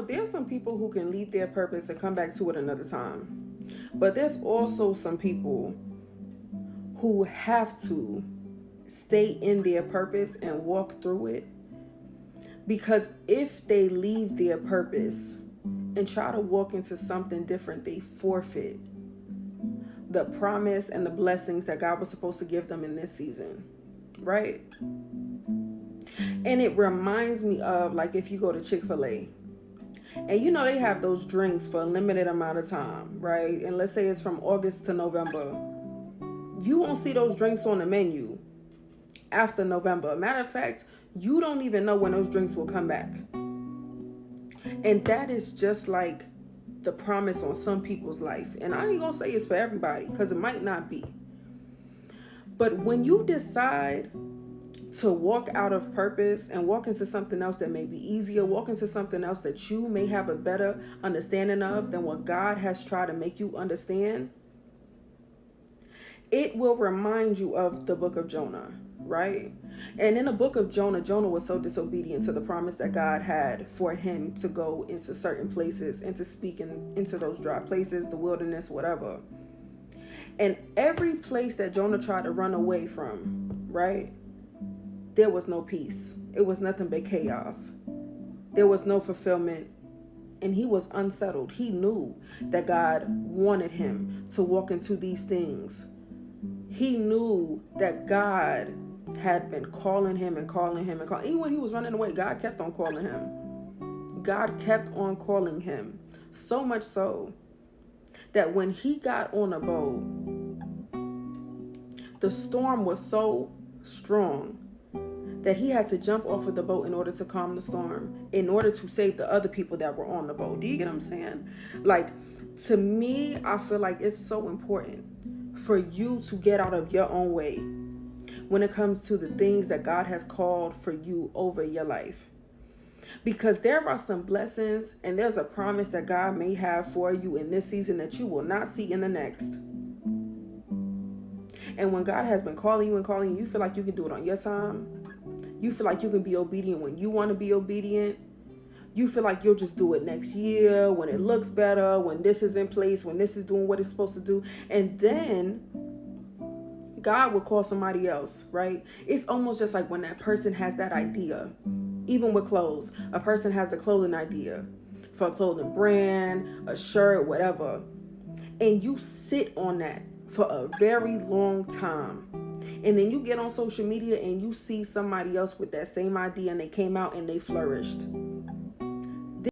There's some people who can leave their purpose and come back to it another time. But there's also some people who have to stay in their purpose and walk through it. Because if they leave their purpose and try to walk into something different, they forfeit the promise and the blessings that God was supposed to give them in this season, right? And it reminds me of, like, if you go to Chick-fil-A and they have those drinks for a limited amount of time, right? And let's say it's from August to November. You won't see those drinks on the menu after November. Matter of fact, you don't even know when those drinks will come back. And that is just like the promise on some people's life. And I ain't gonna say it's for everybody, because it might not be. But when you decide to walk out of purpose and walk into something else that may be easier, walk into something else that you may have a better understanding of than what God has tried to make you understand, it will remind you of the book of Jonah, right? And in the book of Jonah, Jonah was so disobedient to the promise that God had for him to go into certain places and to speak into those dry places, the wilderness, whatever. And every place that Jonah tried to run away from, right, there was no peace. It was nothing but chaos. There was no fulfillment. And he was unsettled. He knew that God wanted him to walk into these things. He knew that God had been calling him and calling him and calling. Even when he was running away, God kept on calling him. God kept on calling him. So much so that when he got on a boat, the storm was so strong that he had to jump off of the boat in order to calm the storm, in order to save the other people that were on the boat. Do you get what I'm saying? Like, to me, I feel like it's so important for you to get out of your own way when it comes to the things that God has called for you over your life. Because there are some blessings and there's a promise that God may have for you in this season that you will not see in the next. And when God has been calling you and calling you, you feel like you can do it on your time. You feel like you can be obedient when you want to be obedient. You feel like you'll just do it next year, when it looks better, when this is in place, when this is doing what it's supposed to do. And then God will call somebody else, right? It's almost just like when that person has that idea. Even with clothes, a person has a clothing idea for a clothing brand, a shirt, whatever. And you sit on that for a very long time. And then you get on social media and you see somebody else with that same idea and they came out and they flourished.